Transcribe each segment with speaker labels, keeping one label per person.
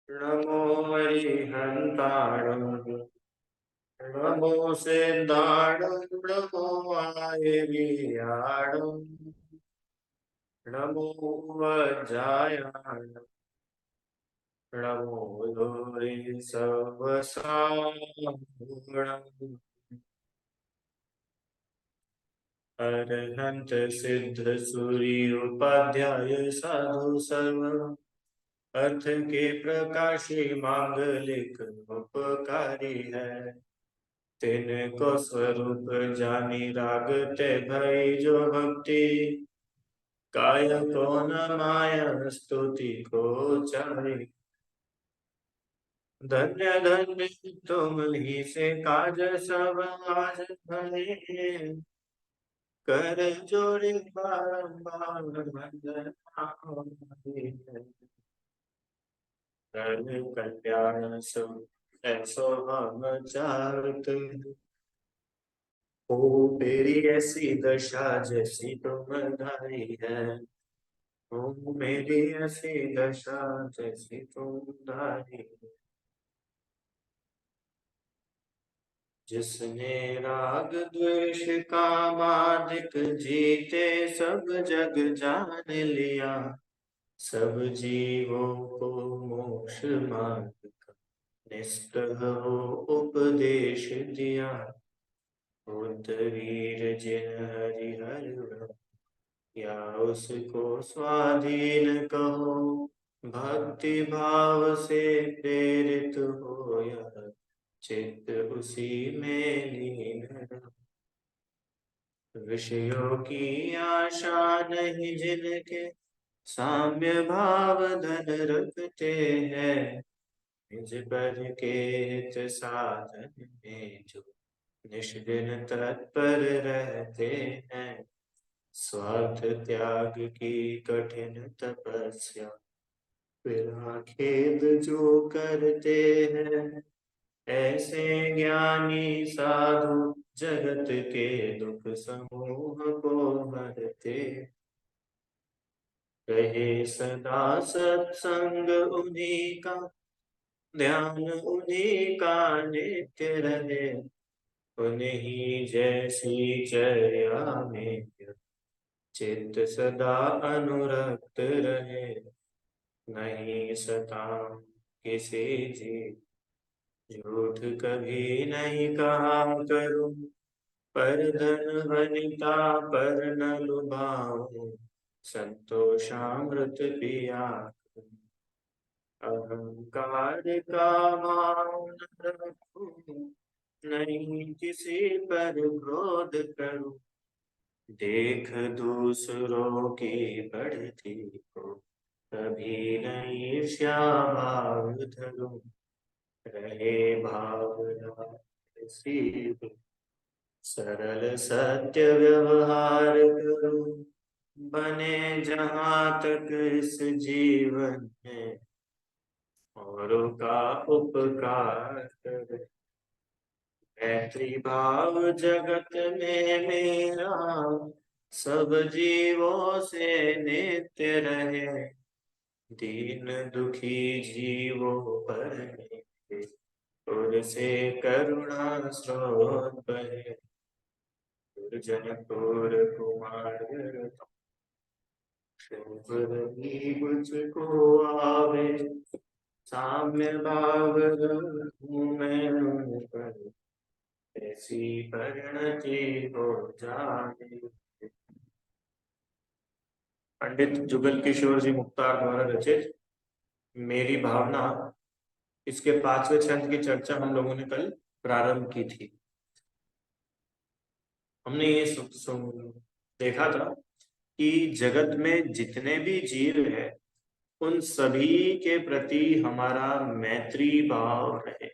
Speaker 1: नमो हरिहंताणं नमो सिद्धाणं नमो आयर्याणं नमो वज्रायाणं नमो लोरे सवसानम् अरहंत सिद्ध सूर्य उपाध्याय साधु सर्व अर्थ के प्रकाशी मांगलिक उपकारी है। तिनको स्वरूप जानी राग ते भई जो भक्ति काय को न माया स्तुति को चाहे। धन्य धन्य तुम ही से काज सब आज भले कर जोड़े बारंबार वंदना कर कल्याण सुख ऐसो हम चाहत हो। मेरी ऐसी दशा जैसी तुम्हारी है। ओ मेरी ऐसी दशा जैसी तुम्हारी है। जिसने राग द्वेष कामादिक जीते सब जग जान लिया। सब जीवों को मोक्ष मार्ग का निष्ठह हो उपदेश दिया। वीर जिन हरिहर या उसको स्वाधीन कहो। भक्ति भाव से प्रेरित हो यह चित्त उसी में लीन रहो। विषयों की आशा नहीं जिनके साम्य भाव धन रखते हैं। निज पर के हित साधन में जो निष्दिन तत्पर रहते हैं। स्वार्थ त्याग की कठिन तपस्या बिना खेद जो करते हैं। ऐसे ज्ञानी साधु जगत के दुख समूह को हरते। रहे सदा सत्संग उन्हीं का ध्यान उन्हीं का नित्य रहे। उन्हीं जैसी चर्या में चित्त सदा अनुरक्त रहे। नहीं सता किसी जी झूठ कभी नहीं कहा करूं। पर धन वनिता पर न लुभाऊं। संतोषामृत पिया अहंकार का मान रखूं। नहीं किसी पर क्रोध करूं। देख दूसरों की बढ़ती को कभी नहीं ईर्ष्या भाव धरूं। रहे भावना सीधे सरल सत्य व्यवहार करूं। बने जहां तक इस जीवन में औरों का उपकार करे। मैत्री भाव जगत में मेरा सब जीवों से नित्य रहे। दीन दुखी जीवों पर मेरे और से करुणा स्रोत बहे। दुर्जन क्रूर कुमार शुभ्र मुझको आवे। साम्य भाव रखूं मैं उन पर ऐसी परिणति हो जाए। पंडित जुगल किशोर जी मुख्तार द्वारा रचित मेरी भावना, इसके 5वें छंद की चर्चा हम लोगों ने कल प्रारंभ की थी। हमने ये देखा था कि जगत में जितने भी जीव है उन सभी के प्रति हमारा मैत्री भाव रहे।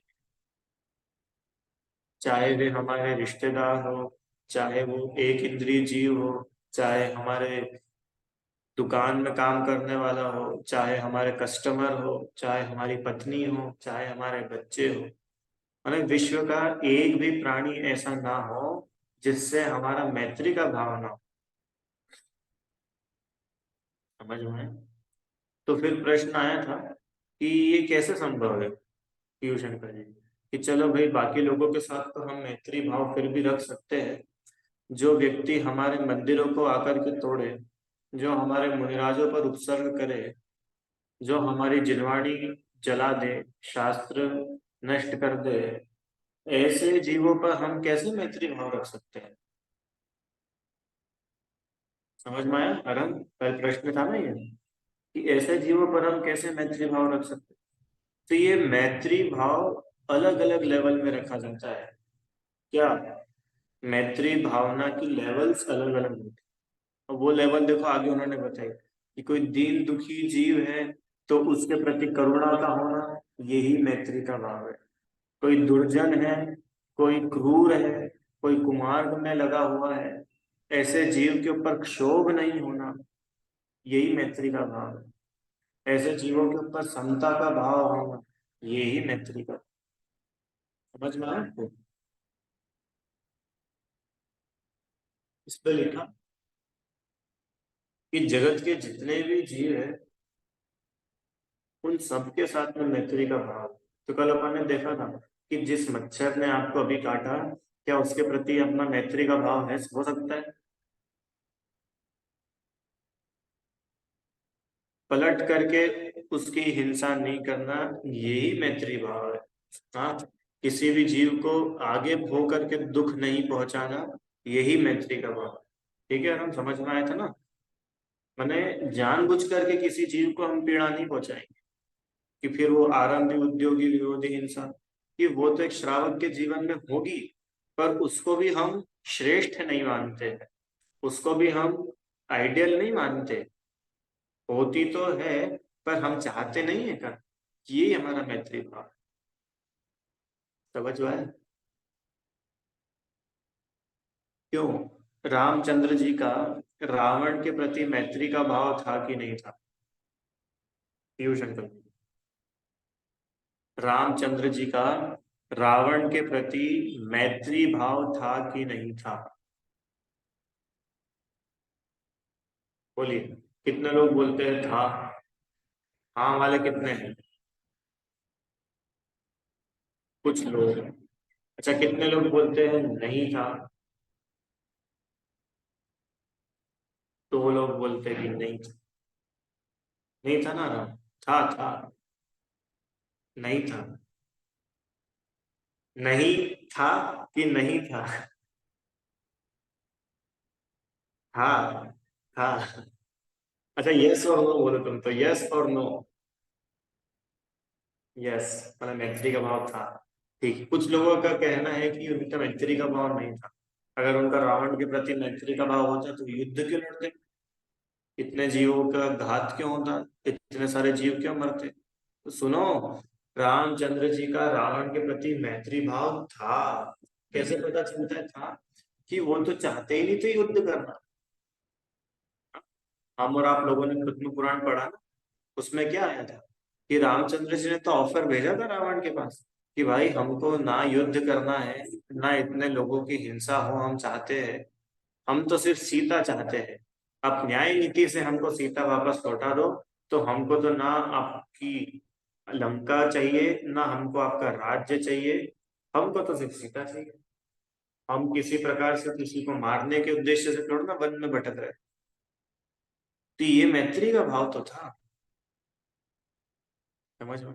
Speaker 1: चाहे वे हमारे रिश्तेदार हो, चाहे वो एक इंद्रिय जीव हो, चाहे हमारे दुकान में काम करने वाला हो, चाहे हमारे कस्टमर हो, चाहे हमारी पत्नी हो, चाहे हमारे बच्चे हो। माने विश्व का एक भी प्राणी ऐसा ना हो जिससे हमारा मैत्री का भाव ना हो। समझ में? तो फिर प्रश्न आया था कि ये कैसे संभव है पीयूष शंकर जी, कि चलो भाई बाकी लोगों के साथ तो हम मैत्री भाव फिर भी रख सकते हैं, जो व्यक्ति हमारे मंदिरों को आकर के तोड़े, जो हमारे मुनिराजों पर उपसर्ग करे, जो हमारी जिनवाणी जला दे, शास्त्र नष्ट कर दे, ऐसे जीवों पर हम कैसे मैत्री भाव रख सकते हैं? समझ में आया अरंग? कल प्रश्न था ना ये, कि ऐसे जीवों पर हम कैसे मैत्री भाव रख सकते हैं। तो ये मैत्री भाव अलग अलग लेवल में रखा जाता है। क्या? मैत्री भावना की लेवल्स अलग अलग होती है। और वो लेवल देखो आगे उन्होंने बताई, कि कोई दीन दुखी जीव है तो उसके प्रति करुणा का होना, यही मैत्री का भाव है। कोई दुर्जन है, कोई क्रूर है, कोई कुमार्ग में लगा हुआ है, ऐसे जीव के ऊपर क्षोभ नहीं होना, यही मैत्री का भाव है। ऐसे जीवों के ऊपर समता का भाव होना, यही मैत्री का। समझ में आया आपको? इस पे लिखा कि जगत के जितने भी जीव है उन सबके साथ में मैत्री का भाव है। तो कल अपन ने देखा था कि जिस मच्छर ने आपको अभी काटा, क्या उसके प्रति अपना मैत्री का भाव है, हो सकता है? पलट करके उसकी हिंसा नहीं करना, यही मैत्री भाव है। हाँ, किसी भी जीव को आगे हो करके दुख नहीं पहुंचाना, यही मैत्री का भाव है। ठीक है, हम समझ में आया था ना? मैंने जानबूझ करके किसी जीव को हम पीड़ा नहीं पहुंचाएंगे, कि फिर वो आरंभी उद्योगी विरोधी हिंसा, कि वो तो एक श्रावक के जीवन में होगी, पर उसको भी हम श्रेष्ठ नहीं मानते हैं, उसको भी हम आइडियल नहीं मानते। होती तो है, पर हम चाहते नहीं है कर, ये हमारा मैत्री भाव। समझ में आया? क्यों रामचंद्र जी का रावण के प्रति मैत्री का भाव था कि नहीं था? पीयूष अंकल, रामचंद्र जी का रावण के प्रति मैत्री भाव था कि नहीं था? बोलिए। कितने लोग बोलते हैं था? हाँ वाले कितने हैं? कुछ लोग। अच्छा, कितने लोग बोलते हैं नहीं था? तो वो लोग बोलते हैं कि नहीं था। नहीं था ना राम? था। नहीं था। नहीं था कि नहीं था? हाँ था। अच्छा, यस और नो बोलो तुम तो, यस और नो। यस, मतलब मैत्री का भाव था। ठीक है, कुछ लोगों का कहना है कि उनका मैत्री का भाव नहीं था। अगर उनका रावण के प्रति मैत्री का भाव होता तो युद्ध क्यों लड़ते? इतने जीवों का घात क्यों होता? इतने सारे जीव क्यों मरते? तो सुनो, रामचंद्र जी का रावण के प्रति मैत्री भाव था। कैसे पता चलता है था? कि वो तो चाहते ही नहीं थे युद्ध करना। हम और आप लोगों ने पद्म पुराण पढ़ा ना, उसमें क्या आया था, कि रामचंद्र जी ने तो ऑफर भेजा था रावण के पास, कि भाई हमको ना युद्ध करना है, ना इतने लोगों की हिंसा हो, हम चाहते हैं, हम तो सिर्फ सीता चाहते हैं। आप न्याय नीति से हमको सीता वापस लौटा दो, तो हमको तो ना आपकी लंका चाहिए, ना हमको आपका राज्य चाहिए, हमको तो सिर्फ सीता चाहिए। हम किसी प्रकार से किसी को मारने के उद्देश्य से थोड़ा ना वन में भटक रहे। तो ये मैत्री का भाव तो था। समझ में?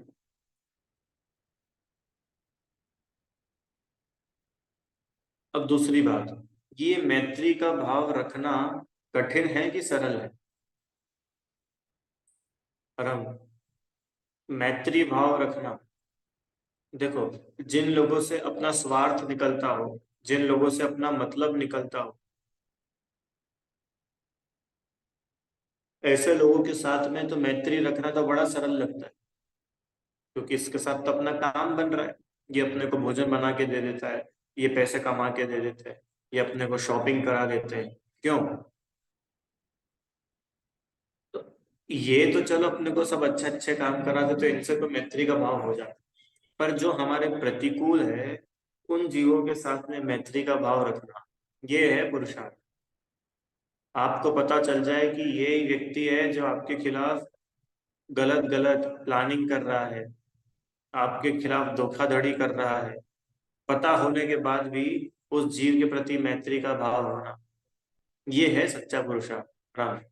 Speaker 1: अब दूसरी बात, ये मैत्री का भाव रखना कठिन है कि सरल है? परम, मैत्री भाव रखना, देखो, जिन लोगों से अपना स्वार्थ निकलता हो, जिन लोगों से अपना मतलब निकलता हो, ऐसे लोगों के साथ में तो मैत्री रखना तो बड़ा सरल लगता है, क्योंकि इसके साथ तो अपना काम बन रहा है। ये अपने को भोजन बना के दे देता है, ये पैसे कमा के दे देते हैं, ये अपने को शॉपिंग करा देते हैं। क्यों? तो ये तो चलो अपने को सब अच्छे अच्छे काम करा दे, तो इनसे तो मैत्री का भाव हो जाता है। पर जो हमारे प्रतिकूल है, उन जीवों के साथ में मैत्री का भाव रखना, ये है पुरुषार्थ। आपको पता चल जाए कि ये व्यक्ति है जो आपके खिलाफ गलत गलत प्लानिंग कर रहा है, आपके खिलाफ धोखाधड़ी कर रहा है, पता होने के बाद भी उस जीव के प्रति मैत्री का भाव होना, ये है सच्चा पुरुषार्थ।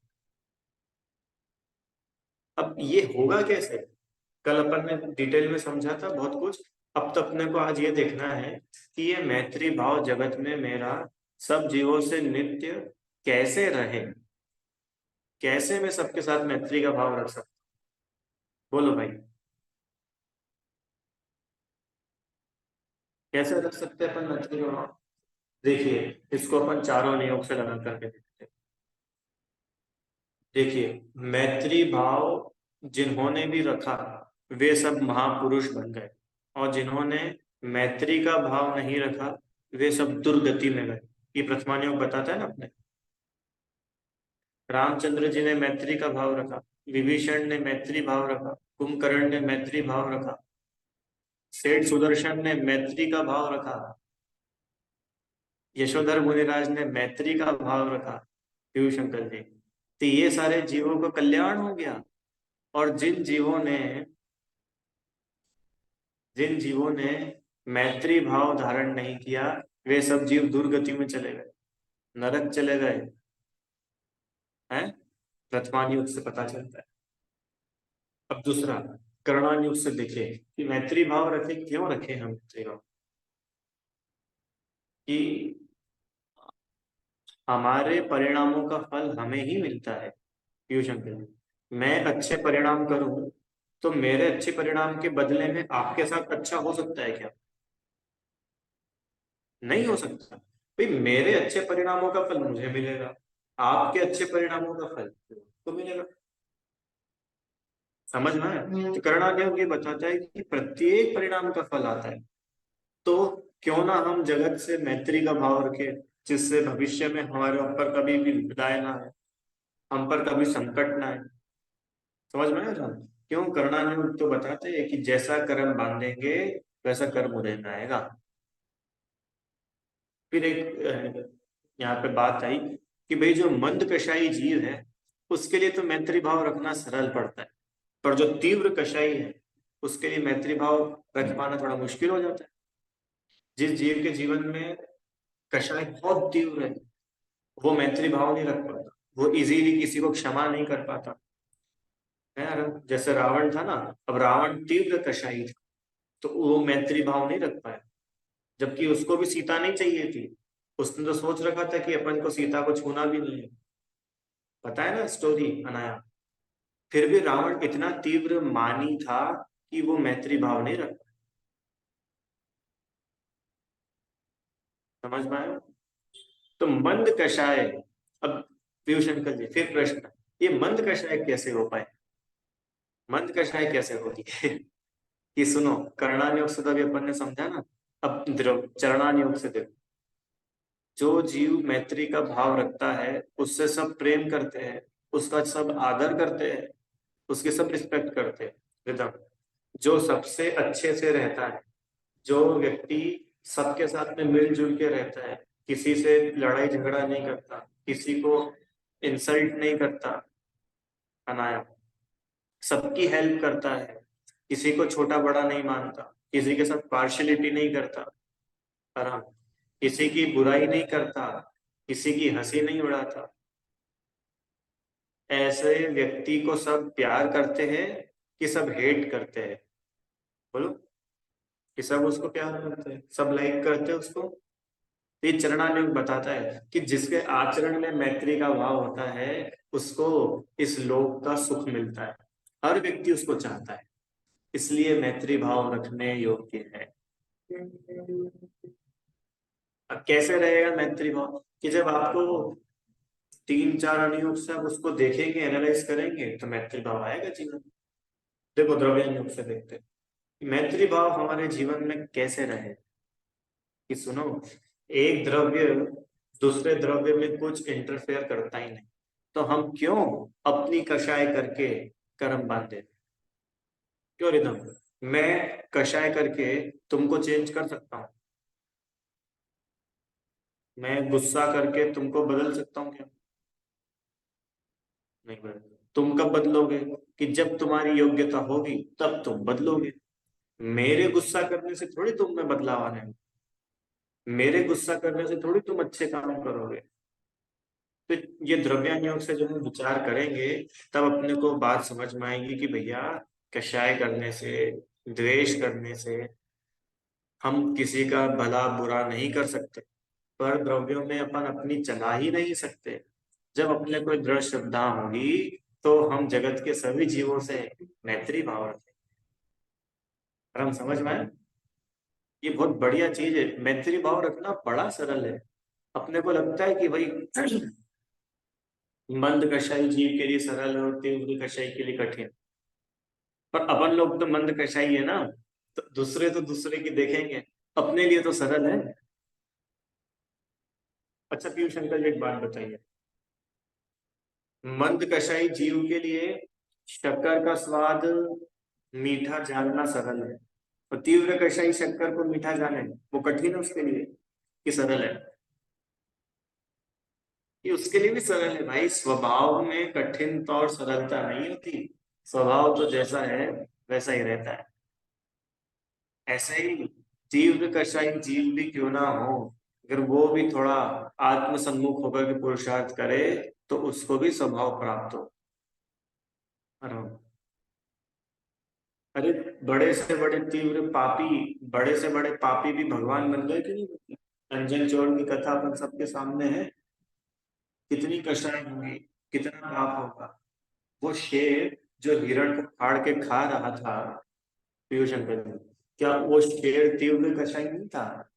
Speaker 1: अब ये होगा कैसे? कल अपन ने डिटेल में समझा था बहुत कुछ। अब तो अपने को आज ये देखना है कि ये मैत्री भाव जगत में मेरा सब जीवों से नित्य कैसे रहे, कैसे मैं सबके साथ मैत्री का भाव रख सकता। बोलो भाई, कैसे रख सकते हैं अपन मैत्री का भाव? देखिए, इसको अपन चारों नियोग से लगा करके देखते हैं। देखिए, मैत्री भाव जिन्होंने भी रखा वे सब महापुरुष बन गए, और जिन्होंने मैत्री का भाव नहीं रखा वे सब दुर्गति में गए। ये प्रथमा योग बताता है ना अपने। रामचंद्र जी ने मैत्री का भाव रखा, विभीषण ने मैत्री भाव रखा, कुंभकर्ण ने मैत्री भाव रखा, सेठ सुदर्शन ने मैत्री का भाव रखा, यशोधर मुनिराज ने मैत्री का भाव रखा, शिव शंकर जी। तो ये सारे जीवों को कल्याण हो गया। और जिन जीवों ने मैत्री भाव धारण नहीं किया वे सब जीव दुर्गति में चले गए, नरक चले गए हैं। वर्तमान युग से पता चलता है। अब दूसरा, कर्णान युग से देखें कि मैत्री भाव रखे, क्यों रखे हम मैत्री भाव? कि हमारे परिणामों का फल हमें ही मिलता है। पीयूष अंकल जी, मैं अच्छे परिणाम करूं तो मेरे अच्छे परिणाम के बदले में आपके साथ अच्छा हो सकता है क्या? नहीं हो सकता। भाई, मेरे अच्छे परिणामों का फल मुझे मिलेगा, आपके अच्छे परिणामों का फल तो मिलेगा। समझ में आया? तो करणादेव ये बताता है कि प्रत्येक परिणाम का फल आता है। तो क्यों ना हम जगत से मैत्री का भाव रखें, जिससे भविष्य में हमारे ऊपर कभी भी विपदाएं ना आए, हम पर कभी संकट ना आए। समझ में आया ना? क्यों? करणादेव तो बताते हैं कि जैसा कर्म बांधेंगे वैसा कर्म उदय में आएगा। फिर एक यहाँ पे बात आई कि भाई जो मंद कषाई जीव है उसके लिए तो मैत्री भाव रखना सरल पड़ता है, पर जो तीव्र कषाई है उसके लिए मैत्री भाव रख पाना थोड़ा मुश्किल हो जाता है। जिस जीव के जीवन में कषाय बहुत तीव्र है वो मैत्री भाव नहीं रख पाता, वो इजीली किसी को क्षमा नहीं कर पाता है यार। जैसे रावण था ना, अब रावण तीव्र कषाई था तो वो मैत्री भाव नहीं रख पाया, जबकि उसको भी सीता नहीं चाहिए थी। उसने तो सोच रखा था कि अपन को सीता को छूना भी नहीं है। पता है ना स्टोरी अनाया? फिर भी रावण इतना तीव्र मानी था कि वो मैत्री भाव नहीं रख। समझ में आया? तो मंद कषाय। अब पीयूष अंकल जी, फिर प्रश्न, ये मंद कषाय कैसे हो पाए? मंद कषाय कैसे होती है? कि सुनो, कर्णान योग से तो अभी अपन ने समझा ना। अब द्रव चरणान योग से देखो। जो जीव मैत्री का भाव रखता है उससे सब प्रेम करते हैं, उसका सब आदर करते हैं, उसकी सब रिस्पेक्ट करते हैं। रिदम, जो सबसे अच्छे से रहता है, जो व्यक्ति सबके साथ में मिलजुल के रहता है, किसी से लड़ाई झगड़ा नहीं करता, किसी को इंसल्ट नहीं करता, अनाया, सबकी हेल्प करता है, किसी को छोटा बड़ा नहीं मानता, किसी के साथ पार्शलिटी नहीं करता, आराम, किसी की बुराई नहीं करता, किसी की हंसी नहीं उड़ाता, ऐसे व्यक्ति को सब प्यार करते हैं कि सब हेट करते हैं? बोलो, कि सब उसको प्यार करते हैं, सब लाइक करते हैं उसको? तो ये चरणार्जुन बताता है कि जिसके आचरण में मैत्री का भाव होता है उसको इस लोक का सुख मिलता है, हर व्यक्ति उसको चाहता है, इसलिए मैत्री भाव रखने योग्य है। अब कैसे रहेगा मैत्री भाव? कि जब आपको तीन चार अनुयोग से आप उसको देखेंगे, एनालाइज करेंगे, तो मैत्री भाव आएगा जीवन में। देखो, द्रव्य योग से देखते हैं मैत्री भाव हमारे जीवन में कैसे रहे। कि सुनो, एक द्रव्य दूसरे द्रव्य में कुछ इंटरफेयर करता ही नहीं, तो हम क्यों अपनी कषाय करके कर्म बांधे? क्यों रिदम? मैं कषाय करके तुमको चेंज कर सकता हूँ, मैं गुस्सा करके तुमको बदल सकता हूँ क्या? नहीं बदल। तुम कब बदलोगे? कि जब तुम्हारी योग्यता होगी तब तुम बदलोगे। मेरे गुस्सा करने से थोड़ी तुम में बदलाव आने, मेरे गुस्सा करने से थोड़ी तुम अच्छे काम करोगे। तो ये द्रव्यान योग से जब हम विचार करेंगे तब अपने को बात समझ में आएगी कि भैया कषाय करने से, द्वेष करने से हम किसी का भला बुरा नहीं कर सकते, पर द्रव्यों में अपन अपनी चला ही नहीं सकते। जब अपने कोई दृढ़ श्रद्धा होगी तो हम जगत के सभी जीवों से मैत्री भाव रखें। और हम समझ में आए, ये बहुत बढ़िया चीज है। मैत्री भाव रखना बड़ा सरल है। अपने को लगता है कि भाई मंद कषाई जीव के लिए सरल है और तीव्र कषाई के लिए कठिन, पर अपन लोग तो मंद कषाई है ना, तो दूसरे की देखेंगे, अपने लिए तो सरल है। अच्छा पीयूष अंकल जी, एक बात बताइए, मंद कषाई जीव के लिए शक्कर का स्वाद मीठा जानना सरल है, और तीव्र कषाई शक्कर को मीठा जाने वो कठिन है उसके लिए कि सरल है? ये उसके लिए भी सरल है भाई। स्वभाव में कठिनता और सरलता नहीं होती, स्वभाव तो जैसा है वैसा ही रहता है। ऐसे ही तीव्र कषाई जीव भी क्यों ना हो, अगर वो भी थोड़ा आत्मसन्मुख होकर के पुरुषार्थ करे तो उसको भी स्वभाव प्राप्त हो। अरे अरे, बड़े से बड़े तीव्र पापी, बड़े से बड़े पापी भी भगवान बन गए कि नहीं? अंजन चोर की कथा अपन सबके सामने है। कितनी कष्टाएं होंगी, कितना पाप होगा। वो शेर जो हिरण को फाड़ के खा रहा था, पीयूष अंकल जी, क्या वो शेर तीव्र कषाय नहीं था?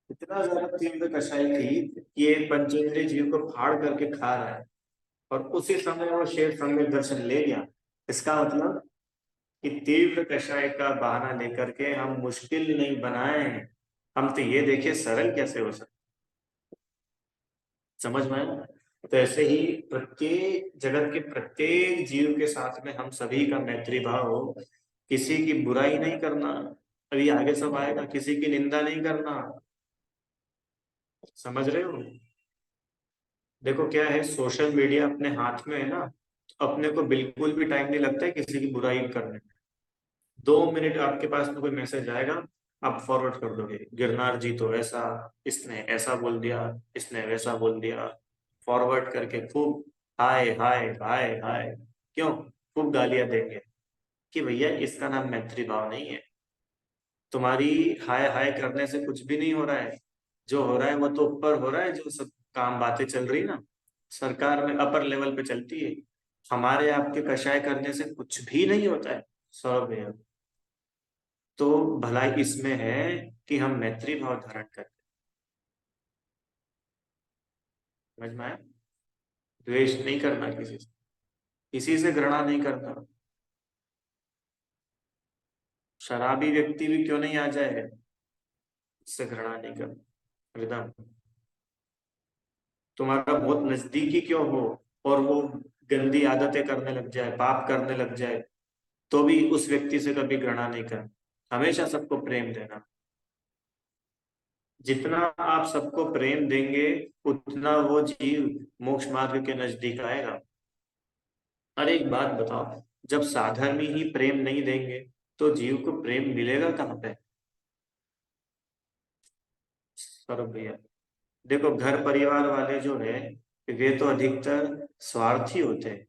Speaker 1: इतना ज्यादा तीव्र कषाय थी कि एक पंचेंद्रिय जीव को फाड़ करके खा रहा है, और उसी समय वो शेर सम्यक दर्शन ले गया। इसका मतलब कि तीव्र कषाय का बहाना लेकर के हम मुश्किल नहीं बनाए हैं, हम तो ये देखे सरल कैसे हो सकता। समझ में आया? तो ऐसे ही प्रत्येक जगत के प्रत्येक जीव के साथ में हम सभी का मैत्री भाव हो, किसी की बुराई नहीं करना, अभी आगे सब आएगा, किसी की निंदा नहीं करना। समझ रहे हो? देखो क्या है, सोशल मीडिया अपने हाथ में है ना, तो अपने को बिल्कुल भी टाइम नहीं लगता है किसी की बुराई करने में। 2 मिनट आपके पास में कोई मैसेज आएगा, आप फॉरवर्ड कर दोगे, गिरनार जी तो ऐसा, इसने ऐसा बोल दिया, इसने वैसा बोल दिया, फॉरवर्ड करके खूब हाय हाय हाय हाय, क्यों? खूब गालियां देंगे कि भैया इसका नाम मैत्री भाव नहीं है। तुम्हारी हाय हाय करने से कुछ भी नहीं हो रहा है। जो हो रहा है वो तो ऊपर हो रहा है, जो सब काम बातें चल रही ना, सरकार में अपर लेवल पे चलती है। हमारे आपके कषाय करने से कुछ भी नहीं होता है, सौरभ भैया। तो भलाई इसमें है कि हम मैत्री भाव धारण करें। समझ में आया? द्वेष नहीं करना किसी से, किसी से घृणा नहीं करना। शराबी व्यक्ति भी क्यों नहीं आ जाए, उससे घृणा नहीं करना। रिदम, तुम्हारा बहुत नजदीकी क्यों हो और वो गंदी आदतें करने लग जाए, पाप करने लग जाए, तो भी उस व्यक्ति से कभी घृणा नहीं करना। हमेशा सबको प्रेम देना। जितना आप सबको प्रेम देंगे उतना वो जीव मोक्ष मार्ग के नजदीक आएगा। अरे एक बात बताओ, जब साधर्मी ही प्रेम नहीं देंगे तो जीव को प्रेम मिलेगा कहाँ पे? सौरभ भैया, देखो घर परिवार वाले जो है वे तो अधिकतर स्वार्थी होते हैं,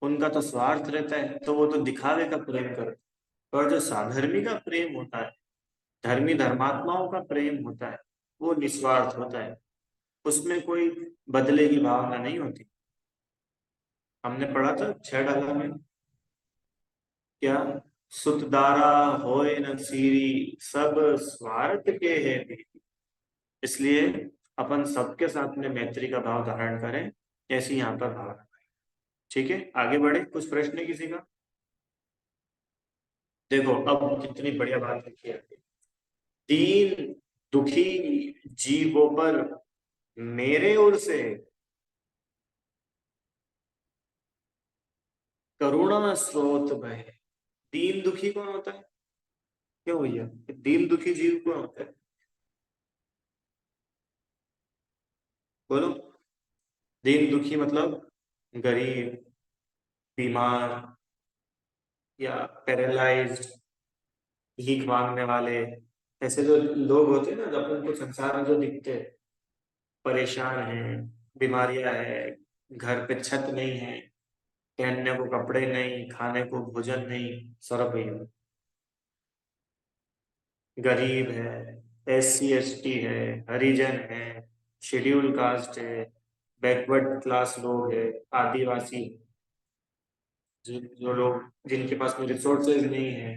Speaker 1: उनका तो स्वार्थ रहता है, तो वो तो दिखावे का प्रेम करते हैं। पर जो साधर्मी का प्रेम होता है, धर्मी धर्मात्माओं का प्रेम होता है, वो निस्वार्थ होता है। उसमें कोई बदले की भावना नहीं होती। हमने पढ़ा था 6 डाला में, क्या? सुतदारा होए न सीरी, सब स्वार्थ के है भी। इसलिए अपन सबके साथ में मैत्री का भाव धारण करें, ऐसी यहाँ पर भावना। ठीक है, आगे बढ़े। कुछ प्रश्न है किसी का? देखो अब कितनी बढ़िया बात लिखी है। दीन दुखी जीवों पर मेरे ओर से करुणा स्रोत बहे। दीन दुखी कौन होता है? क्यों भैया, दीन दुखी जीव कौन होता है? बोलो। दीन दुखी मतलब गरीब, बीमार या पैरालाइज्ड, भीख मांगने वाले, ऐसे जो लोग होते हैं ना, जब उनको संसार में जो दिखते हैं, परेशान हैं, बीमारियां हैं, घर पे छत नहीं है, पहनने को कपड़े नहीं, खाने को भोजन नहीं, सौरभ भैया, गरीब है, SC ST है, हरिजन है, शेड्यूल कास्ट है, बैकवर्ड क्लास लोग है, आदिवासी, जो लोग जिनके पास में रिसोर्सेज नहीं है,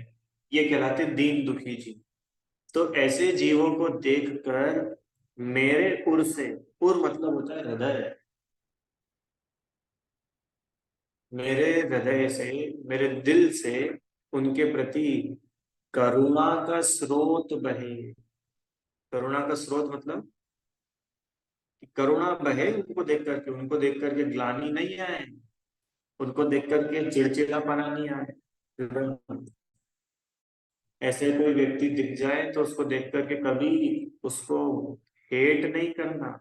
Speaker 1: ये कहलाते दीन दुखी जी। तो ऐसे जीवों को देखकर मेरे उर से, उर मतलब होता है हृदय, मेरे हृदय से, मेरे दिल से उनके प्रति करुणा का स्रोत बहे। करुणा का स्रोत मतलब कि करुणा बहे उनको देख करके ग्लानि नहीं आए, उनको देख करके चिड़चिड़ापना नहीं आए। ऐसे कोई व्यक्ति दिख जाए तो उसको देख करके कभी उसको हेट नहीं करना,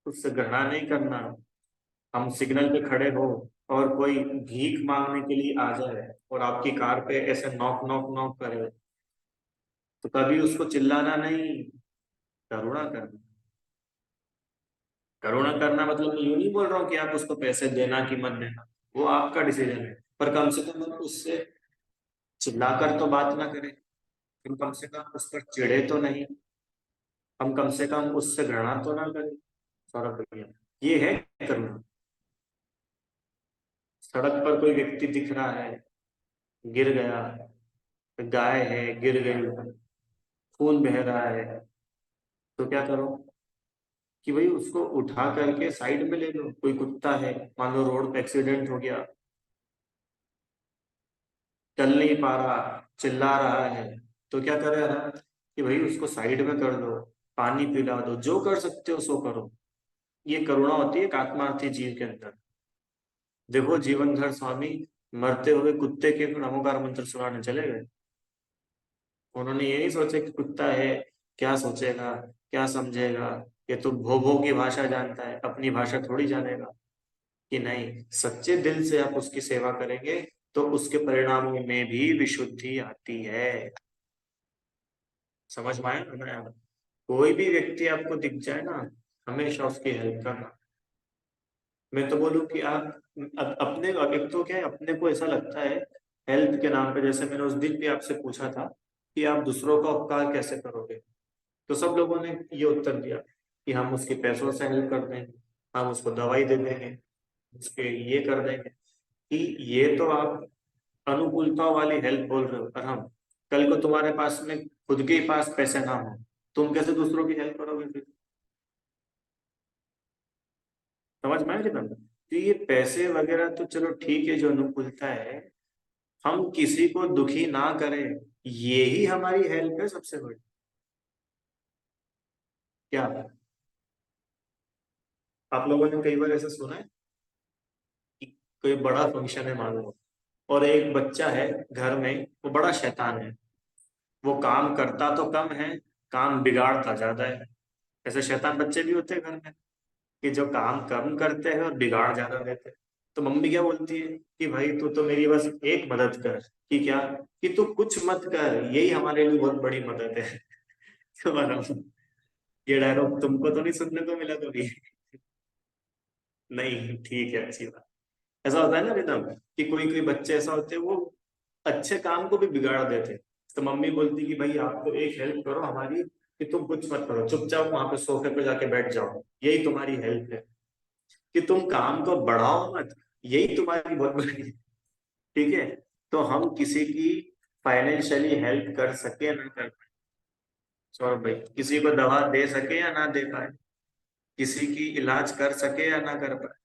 Speaker 1: उससे घृणा नहीं करना। हम सिग्नल पे खड़े हो और कोई भीख मांगने के लिए आ जाए और आपकी कार पे ऐसे नॉक नॉक नॉक करे, तो कभी उसको चिल्लाना नहीं, करुणा करना। करुणा करना मतलब मैं यूं नहीं बोल रहा हूँ कि आप उसको पैसे देना कि मत देना, वो आपका डिसीजन है, पर कम से कम आप उससे चिल्लाकर तो बात ना करें, हम कम से कम उस पर चिढ़े तो नहीं, हम कम से कम उससे घृणा तो ना करें। सौरभ भैया, ये है करुणा। सड़क पर कोई व्यक्ति दिख रहा है, गिर गया, गाय है गिर गई, खून बह रहा है, तो क्या करो कि भाई उसको उठा करके साइड में ले लो। कोई कुत्ता है, मान लो रोड पे एक्सीडेंट हो गया, चल नहीं पा रहा, चिल्ला रहा है, तो क्या करे ना कि भाई उसको साइड में कर दो, पानी पिला दो, जो कर सकते हो सो करो। ये करुणा होती है एक आत्मार्थी जीव के अंदर। देखो जीवनधर स्वामी मरते हुए कुत्ते के नमोकार मंत्र सुनाने चले गए। उन्होंने ये नहीं सोचा कि कुत्ता है, क्या सोचेगा, क्या समझेगा, ये तो भो भो की भाषा जानता है, अपनी भाषा थोड़ी जानेगा। कि नहीं, सच्चे दिल से आप उसकी सेवा करेंगे तो उसके परिणामों में भी विशुद्धि आती है। समझ में आया ना? कोई भी व्यक्ति आपको दिख जाए ना, हमेशा उसकी हेल्प करना। मैं तो बोलूं कि आप अपने, एक तो क्या है, अपने को ऐसा लगता है हेल्प के नाम पे, जैसे मैंने उस दिन भी आपसे पूछा था कि आप दूसरों का उपकार कैसे करोगे, तो सब लोगों ने ये उत्तर दिया कि हम उसके पैसों से हेल्प कर देंगे, हम उसको दवाई दे देंगे, उसके ये कर देंगे। कि ये तो आप अनुकूलताओं वाली हेल्प बोल रहे हो, पर हम कल को तुम्हारे पास में खुद के ही पास पैसे ना हो, तुम कैसे दूसरों की हेल्प करोगे फिर? समझ में आया कितना? तो ये पैसे वगैरह तो चलो ठीक है, जो अनुकूलता है, हम किसी को दुखी ना करें, ये ही हमारी हेल्प है सबसे बड़ी। क्या आप लोगों ने कई बार ऐसा सुना है कि कोई बड़ा फंक्शन है मान लो, और एक बच्चा है घर में, वो बड़ा शैतान है, वो काम करता तो कम है, काम बिगाड़ता ज्यादा है। ऐसे शैतान बच्चे भी होते हैं घर में, कि जो काम कम करते हैं और बिगाड़ ज्यादा देते हैं। तो मम्मी क्या बोलती है कि भाई तू तो मेरी बस एक मदद कर, कि क्या, कि तू कुछ मत कर, यही हमारे लिए बहुत बड़ी मदद है। तो मतलब ये डायलॉग तुमको तो नहीं सुनने को मिला कभी? नहीं, ठीक है, अच्छी बात। ऐसा होता है ना रिदम, कि कोई कोई बच्चे ऐसा होते हैं, वो अच्छे काम को भी बिगाड़ देते हैं। तो मम्मी बोलती कि भाई आप तो एक हेल्प करो हमारी, कि तुम कुछ मत करो, चुपचाप वहां पे सोफे पे जाके बैठ जाओ, यही तुम्हारी हेल्प है, कि तुम काम को बढ़ाओ मत, यही तुम्हारी बहुत बड़ी। ठीक है, तो हम किसी की फाइनेंशियली हेल्प कर सके ना कर पाए, सौरभ भाई, किसी को दवा दे सके या ना दे पाए, किसी की इलाज कर सके या ना कर पाए,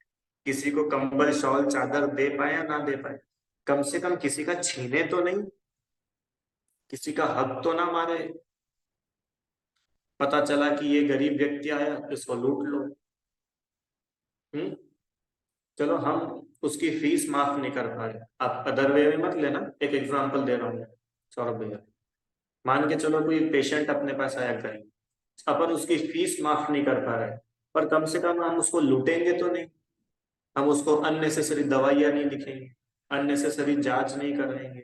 Speaker 1: किसी को कंबल शॉल चादर दे पाए या ना दे पाए, कम से कम किसी का छीने तो नहीं, किसी का हक तो ना मारे। पता चला कि ये गरीब व्यक्ति आया, इसको लूट लो। हम्म। चलो हम उसकी फीस माफ नहीं कर पा रहे, आप अदर वे में मत लेना, एक एग्जांपल दे रहा हूँ सौरभ भैया। मान के चलो कोई पेशेंट अपने पास आया कहीं, अपन उसकी फीस माफ नहीं कर पा रहे, पर कम से कम हम उसको लूटेंगे तो नहीं। हम उसको अननेसेसरी दवाइयां नहीं लिखेंगे, अननेसेसरी जांच नहीं कराएंगे।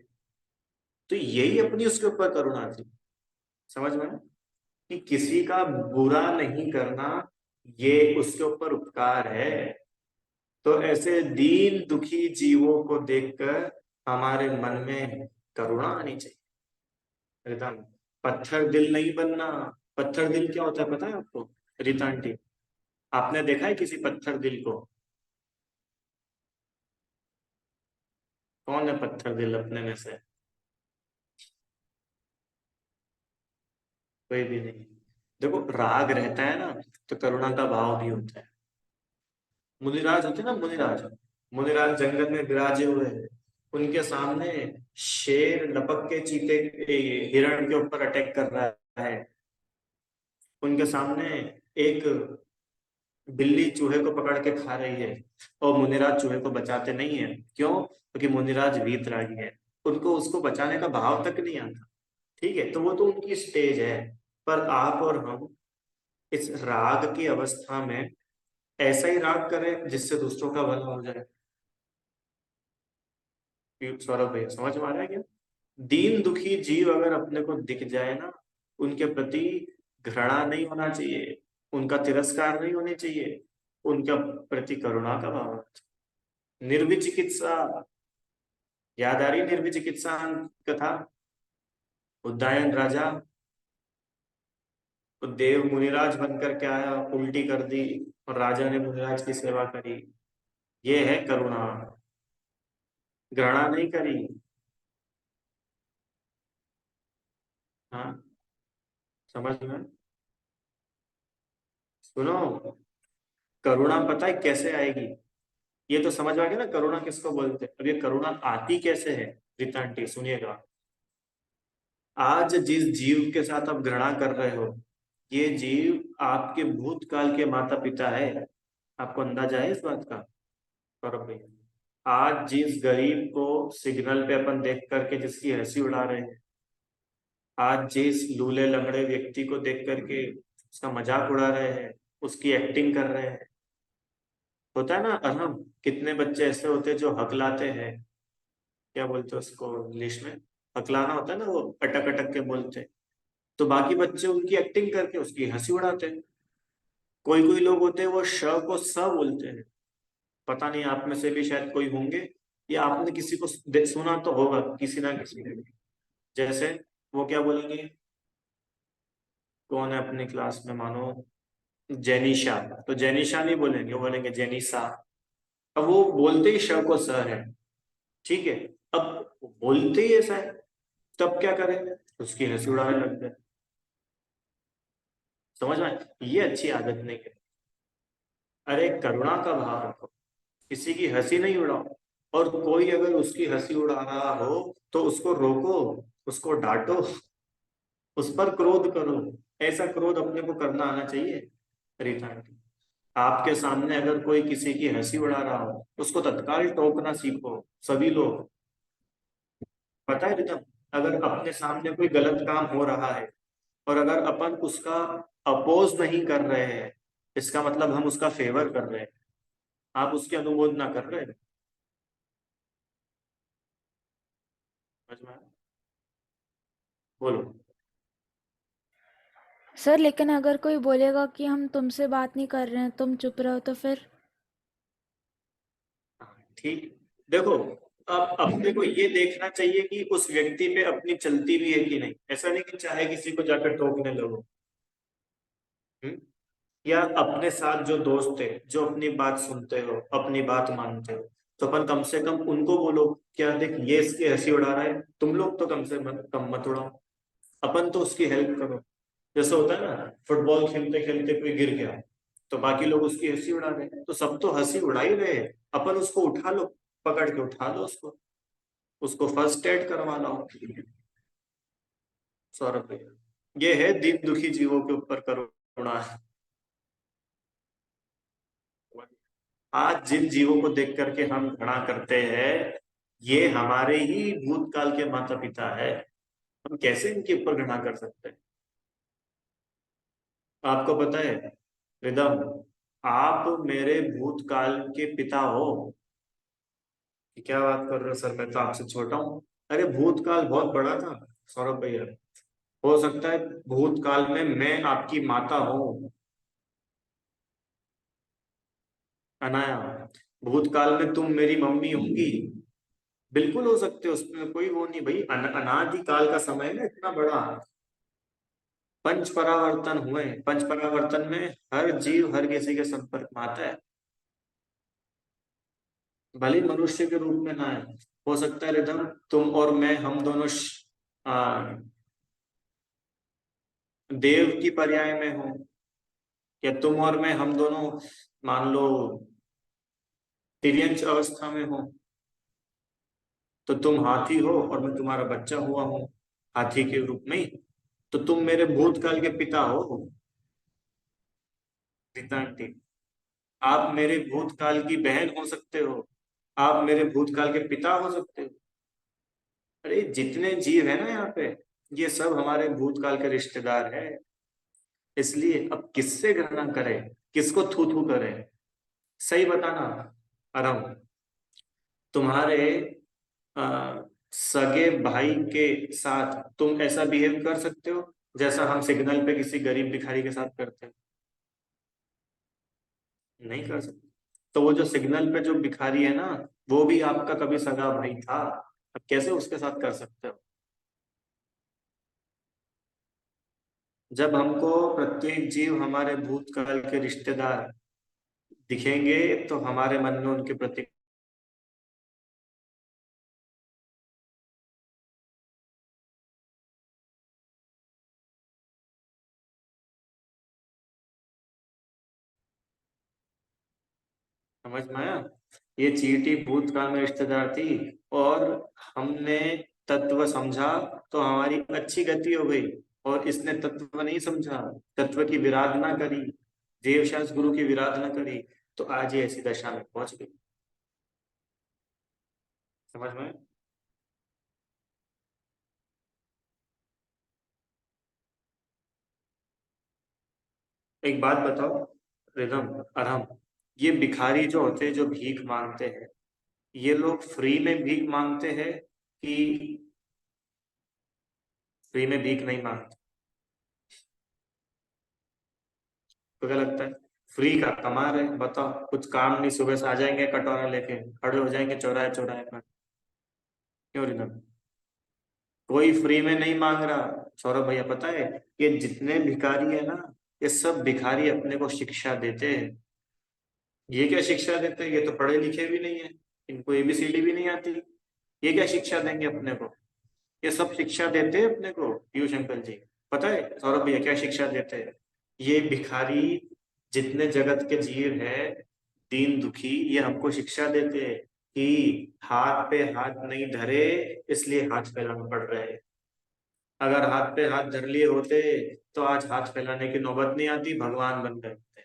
Speaker 1: तो यही अपनी उसके ऊपर करुणा थी। समझ में आया? कि किसी का बुरा नहीं करना, ये उसके ऊपर उपकार है। तो ऐसे दीन दुखी जीवों को देखकर हमारे मन में करुणा आनी चाहिए। रिता, पत्थर दिल नहीं बनना। पत्थर दिल क्या होता है पता है आपको, रीता आंटी? आपने देखा है किसी पत्थर दिल को? कौन है पत्थर दिल अपने में से? कोई भी नहीं। देखो, राग रहता है ना, तो करुणा का भाव भी होता है। मुनिराज होते हैं ना, मुनिराज। मुनिराज जंगल में विराजे हुए हैं, उनके सामने शेर लपक के चीते हिरण के ऊपर अटैक कर रहा है। उनके सामने एक बिल्ली चूहे को पकड़ के खा रही है, और मुनिराज चूहे को बचाते नहीं है। क्यों? क्योंकि मुनिराज वीतरागी है, उनको उसको बचाने का भाव तक नहीं आता। ठीक है, तो वो तो उनकी स्टेज है। पर आप और हम इस राग की अवस्था में ऐसा ही राग करें जिससे दूसरों का भला हो जाए। सौरभ भैया, समझ में आ रहा है क्या? दीन दुखी जीव अगर अपने को दिख जाए ना, उनके प्रति घृणा नहीं होना चाहिए, उनका तिरस्कार नहीं होनी चाहिए, उनका प्रति करुणा का भाव होना चाहिए। निर्विचिकित्सा, याद आ रही निर्विचिकित्सा कथा? उदयन राजा, तो देव मुनिराज बनकर के आया, उल्टी कर दी, और राजा ने मुनिराज की सेवा करी। ये है करुणा, घृणा नहीं करी। हाँ, समझ में? सुनो, करुणा पता है कैसे आएगी? ये तो समझ आ गया ना करुणा किसको बोलते हैं। अब ये करुणा आती कैसे है? रीता आंटी सुनिएगा। आज जिस जीव के साथ आप घृणा कर रहे हो, ये जीव आपके भूतकाल के माता पिता है। आपको अंदाजा है इस बात का? सौरभ भैया, आज जिस गरीब को सिग्नल पे अपन देख करके जिसकी हंसी उड़ा रहे हैं, आज जिस लूले लंगड़े व्यक्ति को देख करके उसका मजाक उड़ा रहे हैं, उसकी एक्टिंग कर रहे हैं, होता है ना अहम। कितने बच्चे ऐसे होते हैं जो हकलाते हैं, क्या बोलते हैं उसको इंग्लिश में? हकलाना होता है ना, वो अटक अटक के बोलते हैं। तो बाकी बच्चे उनकी एक्टिंग करके उसकी हंसी उड़ाते हैं। कोई कोई लोग होते हैं वो श को स बोलते हैं। पता नहीं आप में से भी शायद कोई होंगे, या आपने किसी को सुना तो होगा किसी ना किसी ने। जैसे वो क्या बोलेंगे? कौन है अपनी क्लास में, मानो जेनिशा। तो जेनिशा नहीं बोलेंगे, वो बोलेंगे जेनिसा। अब वो बोलते ही श को स है। ठीक है। अब बोलते ही ऐसा है, तब क्या करें? उसकी हंसी उड़ाने लग गए। समझ में? ये अच्छी आदत नहीं है। अरे करुणा का भाव रखो, किसी की हंसी नहीं उड़ाओ। और कोई अगर उसकी हंसी उड़ा रहा हो तो उसको रोको, उसको डांटो, उस पर क्रोध करो। ऐसा क्रोध अपने को करना आना चाहिए। रीता आंटी, आपके सामने अगर कोई किसी की हंसी उड़ा रहा हो, उसको तत्काल टोकना सीखो। सभी लोग, पता है रीता, अगर अपने सामने कोई गलत काम हो रहा है और अगर अपन उसका अपोज नहीं कर रहे हैं, इसका मतलब हम उसका फेवर कर रहे हैं। आप उसकी अनुमोदना कर रहे हैं। समझ में आया? बोलो।
Speaker 2: सर लेकिन अगर कोई बोलेगा कि हम तुमसे बात नहीं कर रहे हैं, तुम चुप रहो, तो फिर?
Speaker 1: हाँ, ठीक। देखो, अब अपने को ये देखना चाहिए कि उस व्यक्ति पे अपनी चलती भी है कि नहीं। ऐसा नहीं कि चाहे किसी को जाकर टोकने लगो। हम्म? या अपने साथ जो दोस्त है, जो अपनी बात सुनते हो, अपनी बात मानते हो, तो अपन कम से कम उनको बोलो, क्या देख ये इसकी हंसी उड़ा रहा है, तुम लोग तो कम से कम मत उड़ाओ। अपन तो उसकी हेल्प करो। जैसे होता है ना, फुटबॉल खेलते खेलते कोई गिर गया, तो बाकी लोग उसकी हंसी उड़ा रहे हैं, तो सब तो हंसी उड़ा ही रहे हैं। अपन उसको उठा लो, पकड़ के उठा लो उसको, उसको फर्स्ट एड करवा लो। सौरभ भैया, ये है दीन दुखी जीवों के ऊपर करुणा। आज जिन जीवों को देख करके हम घृणा करते हैं, ये हमारे ही भूतकाल के माता पिता है। हम कैसे इनके ऊपर घृणा कर सकते हैं? आपको पता है रिदम, आप मेरे भूतकाल के पिता हो। ये क्या बात कर रहे हो सर, मैं तो आपसे छोटा हूँ। अरे भूतकाल बहुत बड़ा था सौरभ भैया। हो सकता है भूतकाल में मैं आपकी माता हूँ अनाया। भूतकाल में तुम मेरी मम्मी होंगी। बिल्कुल हो सकते हो, उसमें कोई वो नहीं भाई। अनादि काल का समय ना इतना बड़ा। पंच परावर्तन हुए, पंच परावर्तन में हर जीव हर किसी के संपर्क में आता है। भले ही मनुष्य के रूप में ना है। हो सकता है रिदम तुम और मैं, हम दोनों आ, देव की पर्याय में हो, या तुम और मैं हम दोनों मान लो तिर्यंच अवस्था में हो। तो तुम हाथी हो और मैं तुम्हारा बच्चा हुआ हूँ हाथी के रूप में ही। तो तुम मेरे भूतकाल के पिता हो रीता आंटी। आप मेरे भूतकाल की बहन हो सकते हो। आप मेरे भूतकाल के पिता हो सकते हो। अरे जितने जीव है ना यहाँ पे, ये सब हमारे भूतकाल के रिश्तेदार हैं। इसलिए अब किससे घृणा करें, किसको थू थू करें? सही बताना अरम। तुम्हारे आ, सगे भाई के साथ तुम ऐसा बिहेव कर सकते हो जैसा हम सिग्नल पे किसी गरीब भिखारी के साथ करते हैं? नहीं कर सकते। तो वो जो सिग्नल पे जो भिखारी है ना, वो भी आपका कभी सगा भाई था। अब कैसे उसके साथ कर सकते हो? जब हमको प्रत्येक जीव हमारे भूतकाल के रिश्तेदार दिखेंगे तो हमारे मन में उनके प्रति समझ में आया। ये चींटी भूतकाल में रिश्तेदार थी, और हमने तत्व समझा तो हमारी अच्छी गति हो गई। और इसने तत्व नहीं समझा, तत्व की विराधना करी, देवशास गुरु की विराधना करी, तो आज ये ऐसी दशा में पहुंच गई। समझ में? एक बात बताओ रिदम, अरहम, ये भिखारी जो होते हैं जो भीख मांगते हैं, ये लोग फ्री में भीख मांगते हैं कि फ्री में भीख नहीं मांगते? तो क्या लगता है? फ्री का कमा रहे हैं, बताओ। कुछ काम नहीं, सुबह से आ जाएंगे कटोरा लेके खड़े हो जाएंगे चौराहे चौराहे पर। क्यों रिदम? कोई फ्री में नहीं मांग रहा सौरभ भैया। पता है ये जितने भिखारी है ना, ये सब भिखारी अपने को शिक्षा देते हैं। ये क्या शिक्षा देते हैं? ये तो पढ़े लिखे भी नहीं है, इनको एबीसीडी भी नहीं आती। ये क्या शिक्षा देंगे अपने को? ये सब शिक्षा देते हैं अपने को पीयूष अंकल जी। पता है सौरभ भैया क्या शिक्षा देते हैं? ये भिखारी जितने जगत के जीव है, दीन दुखी, ये हमको शिक्षा देते हैं कि हाथ पे हाथ नहीं धरे, इसलिए हाथ फैलाना पड़ रहा है। अगर हाथ पे हाथ धर लिए होते तो आज हाथ फैलाने की नौबत नहीं आती, भगवान बन गए होते।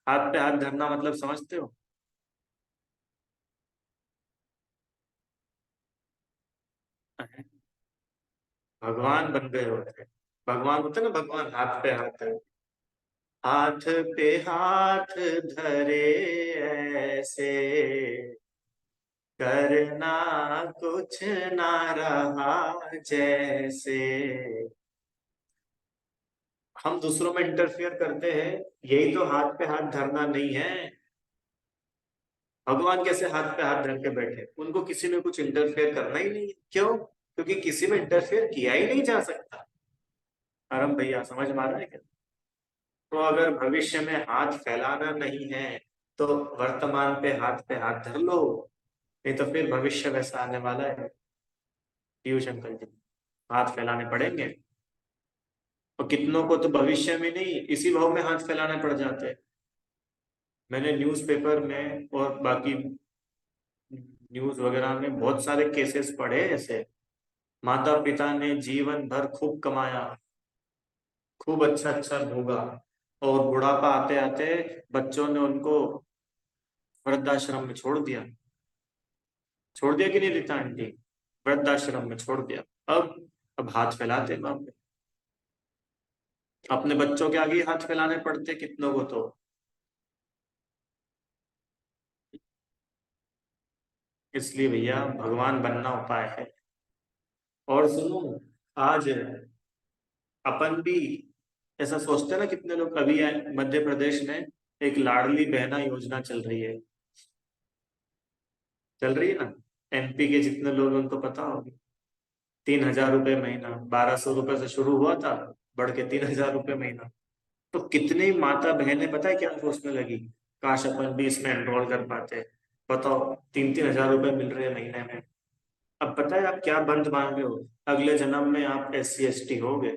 Speaker 1: हाथ पे हाथ धरना मतलब समझते हो? भगवान बन गए होते। भगवान होते ना, भगवान हाथ पे हाथ धरे। हाथ पे हाथ धरे ऐसे, करना कुछ ना रहा जैसे। हम दूसरों में इंटरफियर करते हैं, यही तो हाथ पे हाथ धरना नहीं है। भगवान कैसे हाथ पे हाथ धर के बैठे? उनको किसी में कुछ इंटरफेयर करना ही नहीं है। क्यों? क्योंकि किसी में इंटरफेयर किया ही नहीं जा सकता। आराम भैया समझ में आ रहा है क्या? तो अगर भविष्य में हाथ फैलाना नहीं है तो वर्तमान पे हाथ धर लो। नहीं तो फिर भविष्य वैसा आने वाला है पीयूष अंकल जी, हाथ फैलाने पड़ेंगे। और कितनों को तो भविष्य में नहीं, इसी भाव में हाथ फैलाने पड़ जाते हैं। मैंने न्यूज़पेपर में और बाकी न्यूज वगैरह में बहुत सारे केसेस पढ़े ऐसे। माता पिता ने जीवन भर खूब कमाया, खूब अच्छा अच्छा भोगा, और बुढ़ापा आते आते बच्चों ने उनको वृद्धाश्रम में छोड़ दिया। छोड़ दिया कि नहीं रीता आंटी? वृद्धाश्रम में छोड़ दिया। अब हाथ फैलाते हैं वहां पे। अपने बच्चों के आगे ही हाथ फैलाने पड़ते कितनों को तो। इसलिए भैया भगवान बनना उपाय है। और सुनो, आज अपन भी ऐसा सोचते हैं ना, कितने लोग अभी मध्य प्रदेश में एक लाडली बहना योजना चल रही है, चल रही है ना। एमपी के जितने लोग हैं उनको पता होगी। 3,000 रुपये महीना, 1,200 रुपये से शुरू हुआ था, बढ़ के 3,000 रुपये महीना। तो कितनी माता बहनें पता है क्या सोचने लगी, काश अपन भी इसमें एनरोल कर पाते। बताओ, 3-3 हजार रुपये मिल रहे हैं महीने में। अब पता है आप क्या बंद मांगे हो, अगले जन्म में आप SC ST हो गए,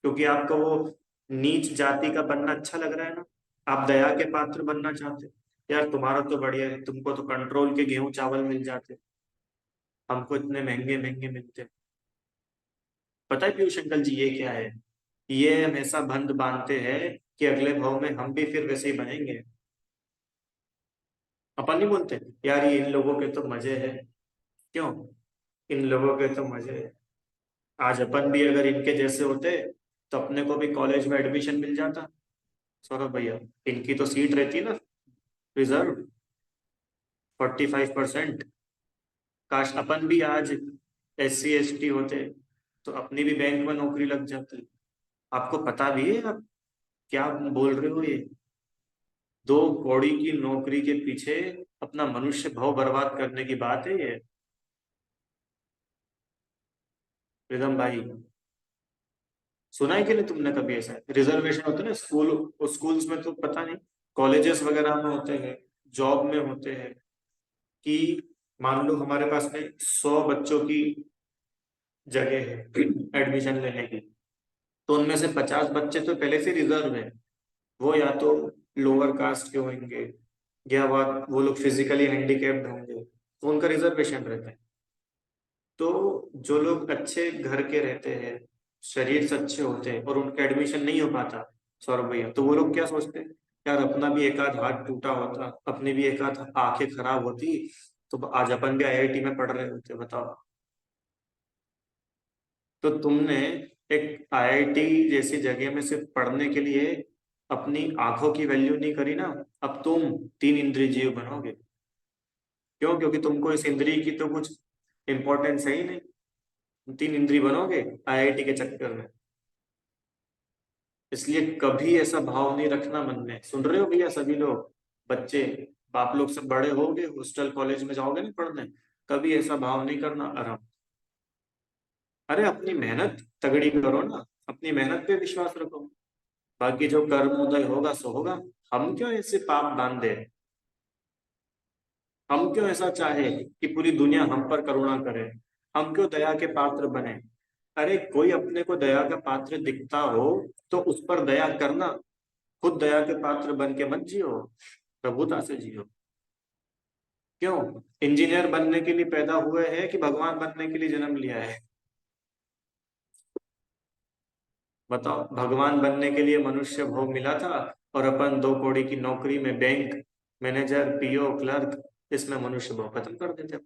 Speaker 1: क्योंकि आपको वो नीच जाति का बनना अच्छा लग रहा है ना। आप दया के पात्र बनना चाहते हो। यार तुम्हारा तो बढ़िया है, तुमको तो कंट्रोल के गेहूं चावल मिल जाते, हमको इतने महंगे महंगे मिलते। पता है पीयूष अंकल जी ये क्या है, ये हमेशा बंद बांधते हैं कि अगले भाव में हम भी फिर वैसे ही बनेंगे। अपन नहीं बोलते यार ये इन लोगों के तो मजे है। क्यों, इन लोगों के तो मजे है। आज अपन भी अगर इनके जैसे होते तो अपने को भी कॉलेज में एडमिशन मिल जाता। सौरभ भैया, इनकी तो सीट रहती ना रिजर्व, 45%। काश अपन भी आज SC ST होते तो अपनी भी बैंक में नौकरी लग जाती। आपको पता भी है आप क्या बोल रहे हो ये, 2 कौड़ी की नौकरी के पीछे अपना मनुष्य भाव बर्बाद करने की बात है ये। रिदम भाई, सुना है कि नहीं तुमने कभी ऐसा रिजर्वेशन होता है ना स्कूल, स्कूल्स में तो पता नहीं, कॉलेजेस वगैरह में होते हैं, जॉब में होते हैं, कि मान लो हमारे पास में 100 बच्चों की जगह है एडमिशन लेने की, तो उनमें से 50 बच्चे तो पहले से रिजर्व है। वो या तो लोअर कास्ट के होंगे, या वो लोग फिजिकली हैंडीकैप्ड होंगे, तो उनका रिजर्वेशन रहता है। तो जो लोग अच्छे घर के रहते हैं, शरीर से अच्छे होते हैं और उनका एडमिशन नहीं हो पाता, सौरभ भैया, तो वो लोग क्या सोचते हैं, यार अपना भी एक आध हाथ टूटा होता, अपनी भी एक आध आंखें खराब होती, तो आज अपन भी IIT में पढ़ रहे होते, बताओ। तो तुमने एक IIT जैसी जगह में सिर्फ पढ़ने के लिए अपनी आंखों की वैल्यू नहीं करी ना। अब तुम 3 इंद्रिय जीव बनोगे। क्यों, क्योंकि तुमको इस इंद्रिय की तो कुछ इंपॉर्टेंस है ही नहीं। तुम 3 इंद्रिय बनोगे IIT के चक्कर में। इसलिए कभी ऐसा भाव नहीं रखना मन में, सुन रहे हो भैया सभी लोग, बच्चे, बाप लोग सब बड़े होगे, हॉस्टल कॉलेज में जाओगे ना पढ़ने, कभी ऐसा भाव नहीं करना आराम। अरे अपनी मेहनत तगड़ी करो ना, अपनी मेहनत पे विश्वास रखो, बाकी जो कर्म उदय होगा सो होगा। हम क्यों ऐसे पाप बांधे, हम क्यों ऐसा चाहे कि पूरी दुनिया हम पर करुणा करे, हम क्यों दया के पात्र बने। अरे कोई अपने को दया का पात्र दिखता हो तो उस पर दया करना, खुद दया के पात्र बन के मत जियो, प्रभुता से जियो। क्यों, इंजीनियर बनने के लिए पैदा हुए हैं कि भगवान बनने के लिए जन्म लिया है। बताओ, भगवान बनने के लिए मनुष्य भोग मिला था, और अपन 2 कौड़ी की नौकरी में बैंक मैनेजर PO क्लर्क, इसमें मनुष्य भाव खत्म कर देते।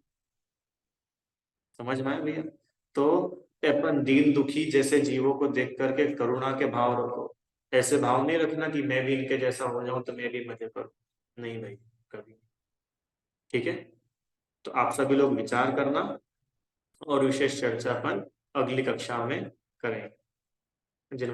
Speaker 1: समझ में आया भैया। तो अपन दीन दुखी जैसे जीवों को देख करके करुणा के भाव रखो। ऐसे भाव नहीं रखना कि मैं भी इनके जैसा हो जाऊं तो मैं भी मजे करूं। नहीं भाई, कभी। ठीक है, तो आप सभी लोग विचार करना, और विशेष चर्चा अपन अगली कक्षा में करेंगे। जिन